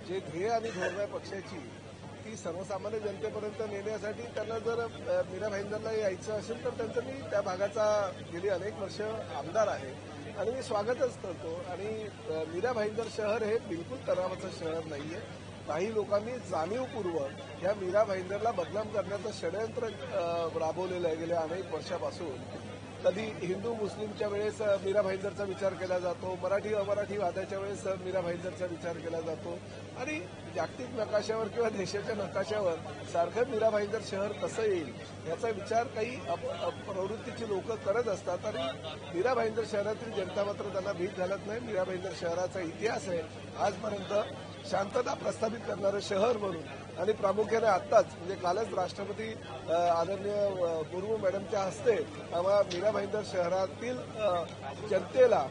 जे ध्येय आणि धोरण आहे पक्षाची ती सर्वसामान्य जनतेपर्यंत नेण्यासाठी त्यांना जर मीरा भाईंदरला यायचं असेल तर त्यांचं मी त्या भागाचा गेली अनेक वर्ष आमदार आहे आणि मी स्वागतच करतो. आणि मीरा भाईंदर शहर हे बिलकुल तणावाचं शहर नाहीये. काही लोकांनी जाणीवपूर्वक या मीरा भाईंदरला बदनाम करण्याचं षडयंत्र राबवलेलं आहे गेल्या अनेक वर्षापासून. कधी हिंदू मुस्लिमच्या वेळेस मीरा भाईंदरचा विचार केला जातो, मराठी अमराठी वादाच्या वेळेस मीरा भाईंदरचा विचार केला जातो आणि जागतिक नकाशावर किंवा देशाच्या नकाशावर सारखं मीरा भाईंदर शहर कसं येईल याचा विचार काही प्रवृत्तीची लोक करत असतात. आणि मीरा भाईंदर शहरातील जनता मात्र त्यांना भीत घालत नाही. मीरा भाईंदर शहराचा इतिहास आहे आजपर्यंत शांतता प्रस्थापित करणारं शहर म्हणून. आणि प्रामुख्याने आत्ताच म्हणजे कालच राष्ट्रपती आदरणीय मुर्मू मॅडमच्या हस्ते आम्हाला मीरा भाईंदर शहरातील जनतेला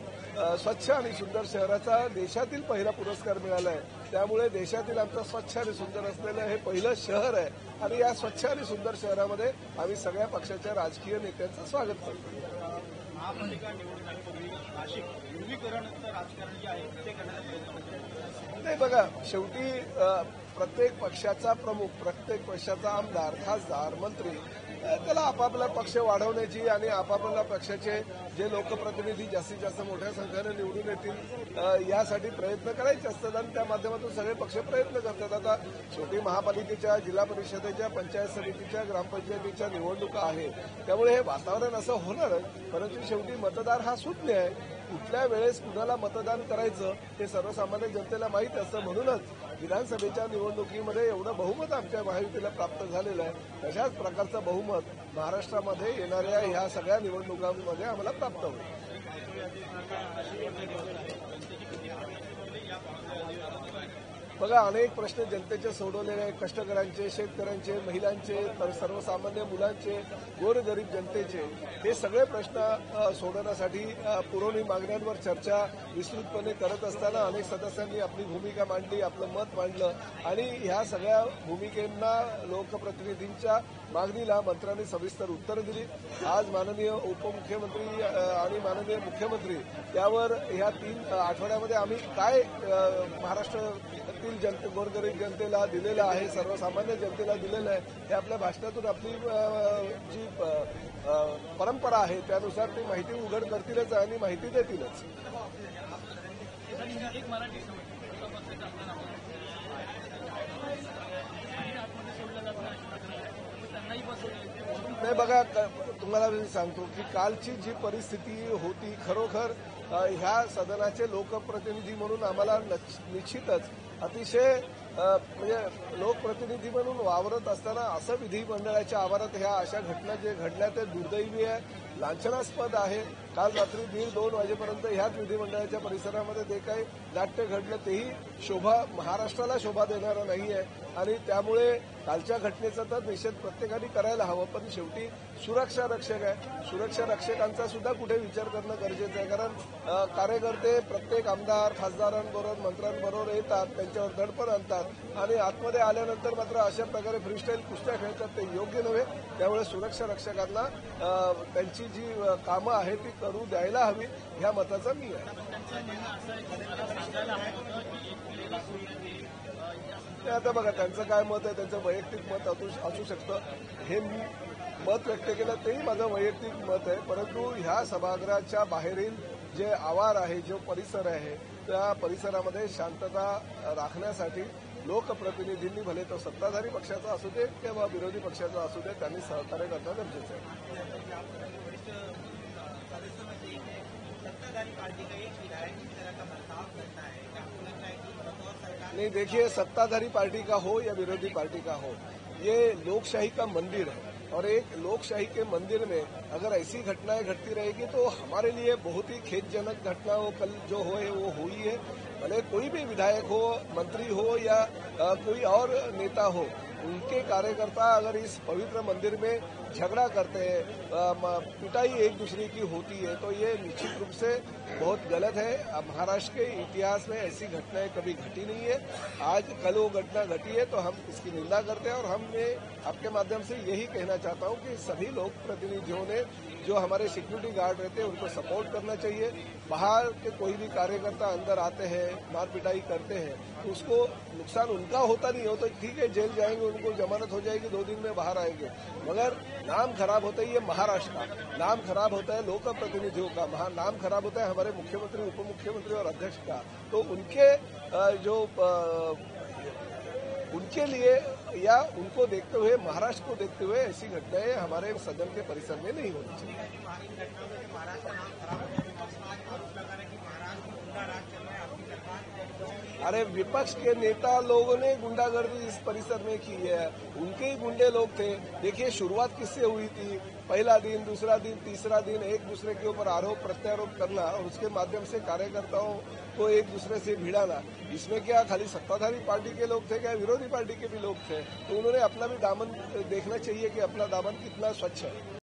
स्वच्छ आणि सुंदर शहराचा देशातील पहिला पुरस्कार मिळाला आहे. त्यामुळे देशातील आमचं स्वच्छ आणि सुंदर असलेलं हे पहिलं शहर आहे आणि या स्वच्छ आणि सुंदर शहरामध्ये आम्ही सगळ्या पक्षाच्या राजकीय नेत्यांचं स्वागत करतो. महापालिका निवडणुकीपूर्वी नाशिक ध्रुवीकरणचं राजकारण जे आहे ते करण्याचा प्रयत्न करतो. नाही बघा, शेवटी प्रत्येक पक्षाचा प्रमुख, प्रत्येक पक्षाचा आमदार, खासदार, मंत्री त्याला आपापला पक्ष वाढवण्याची आणि आपापल्या पक्षाचे जे लोकप्रतिनिधी जास्तीत जास्त मोठ्या संख्येने निवडून येतील यासाठी प्रयत्न करायचे असतात आणि त्या माध्यमातून सगळे पक्ष प्रयत्न करतात. आता शेवटी महापालिकेच्या, जिल्हा परिषदेच्या, पंचायत समितीच्या, ग्रामपंचायतीच्या निवडणुका आहे त्यामुळे हे वातावरण असं होणारच. परंतु शेवटी मतदार हा शून्य आहे. कुठल्या वेळेस कुणाला मतदान करायचं हे सर्वसामान्य जनतेला माहीत असतं. म्हणूनच विधानसभेच्या निवडणुकीमध्ये एवढं बहुमत आमच्या महायुतीला प्राप्त झालेलं आहे. तशाच प्रकारचं बहुमत महाराष्ट्रामध्ये येणाऱ्या ह्या सगळ्या निवडणुकांमध्ये आम्हाला प्राप्त होईल. बघा, अनेक प्रश्न जनतेचे सोडवलेले आहेत. कष्टकऱ्यांचे, शेतकऱ्यांचे, महिलांचे, तर सर्वसामान्य मुलांचे, गोरगरीब जनतेचे हे सगळे प्रश्न सोडवण्यासाठी पुरवणी मागण्यांवर चर्चा विस्तृतपणे करत असताना अनेक सदस्यांनी आपली भूमिका मांडली, आपलं मत मांडलं आणि ह्या सगळ्या भूमिकेंना, लोकप्रतिनिधींच्या मागणीला मंत्र्यांनी सविस्तर उत्तर दिली. आज माननीय उपमुख्यमंत्री आणि माननीय मुख्यमंत्री यावर ह्या 3 आठवड्यामध्ये आम्ही काय महाराष्ट्रातील गोरगरीब जनतेला दिलेलं आहे, सर्वसामान्य जनतेला दिलेलं आहे हे आपल्या भाषणातून आपली जी परंपरा आहे त्यानुसार ती माहिती उघड करतीलच आणि माहिती देतीलच. नाही बघा, तुम्हाला मी सांगतो की कालची जी परिस्थिती होती खरोखर ह्या सदनाचे लोकप्रतिनिधी म्हणून आम्हाला निश्चितच अतिशय म्हणजे लोकप्रतिनिधी म्हणून वावरत असताना असं विधिमंडळाच्या आवारात ह्या अशा घटना जे घडल्या ते दुर्दैवी आहे, लांछनास्पद आहे. काल रात्री 1:30-2 वाजेपर्यंत ह्याच विधिमंडळाच्या परिसरामध्ये जे काही नाट्य घडलं तेही महाराष्ट्राला शोभा देणारं नाही आहे आणि त्यामुळे कालच्या घटनेचा तर निषेध प्रत्येकाने करायला हवं. पण शेवटी सुरक्षा रक्षक आहे, सुरक्षा रक्षकांचा सुद्धा कुठे विचार करणं गरजेचं आहे. कारण कार्यकर्ते प्रत्येक आमदार, खासदारांबरोबर, मंत्र्यांबरोबर येतात, त्यांच्यावर दडपण आणतात आणि आतमध्ये आल्यानंतर मात्र अशा प्रकारे फ्रीस्टाईल कुस्त्या खेळतात ते योग्य नव्हे. त्यामुळे सुरक्षा रक्षकांना त्यांची जी कामं आहेत ती करू द्यायला हवी ह्या मताचा मी आहे. आता बघा, त्यांचं काय मत आहे, त्यांचं वैयक्तिक मत असू शकतं. हे मी मत व्यक्त केलं तेही माझं वैयक्तिक मत आहे. परंतु ह्या सभागृहाच्या बाहेरील जे आवार आहे, जो परिसर आहे त्या परिसरामध्ये शांतता राखण्यासाठी लोकप्रतिनिधींनी, भले तो सत्ताधारी पक्षाचा असू दे किंवा विरोधी पक्षाचा असू दे, त्यांनी सहकार्य करणं गरजेचं आहे. नहीं, देखिए, सत्ताधारी पार्टी का हो या विरोधी पार्टी का हो, ये लोकशाही का मंदिर है और एक लोकशाही के मंदिर में अगर ऐसी घटनाएं घटती रहेगी तो हमारे लिए बहुत ही खेदजनक घटना हो। कल जो हो वो हुई है, भले कोई भी विधायक हो, मंत्री हो या कोई और नेता हो, उनके कार्यकर्ता अगर इस पवित्र मंदिर में झगड़ा करते हैं, पिटाई एक दूसरे की होती है, तो ये निश्चित रूप से बहुत गलत है। महाराष्ट्र के इतिहास में ऐसी घटनाएं कभी घटी नहीं है। आज कल वो घटना घटी है तो हम इसकी निंदा करते हैं, और हमने आपके माध्यम से यही कहना चाहता हूं कि सभी लोक प्रतिनिधियों ने जो हमारे सिक्योरिटी गार्ड रहते हैं उनको सपोर्ट करना चाहिए। बाहर के कोई भी कार्यकर्ता अंदर आते हैं, मार पिटाई करते हैं, तो उसको नुकसान उनका होता नहीं हो तो ठीक है, जेल जाएंगे, उनको जमानत हो जाएगी, 2 दिन में बाहर आएंगे, मगर नाम खराब होता है ये महाराष्ट्र का, नाम खराब होता है लोक प्रतिनिधियों का, नाम खराब होता है हमारे मुख्यमंत्री, उप मुख्यमंत्री और अध्यक्ष का। तो उनके लिए या उनको देखते हुए, महाराष्ट्र को देखते हुए ऐसी घटनाएं हमारे सदन के परिसर में नहीं होनी चाहिए। अरे विपक्ष के नेता लोगों ने गुंडागर्दी इस परिसर में की है, उनके ही गुंडे लोग थे। देखिए शुरुआत किससे हुई थी, पहला दिन, दूसरा दिन, तीसरा दिन एक दूसरे के ऊपर आरोप प्रत्यारोप करना और उसके माध्यम से कार्यकर्ताओं को एक दूसरे से भिड़ाना। इसमें क्या खाली सत्ताधारी पार्टी के लोग थे, क्या विरोधी पार्टी के भी लोग थे? तो उन्होंने अपना भी दामन देखना चाहिए कि अपना दामन कितना स्वच्छ है।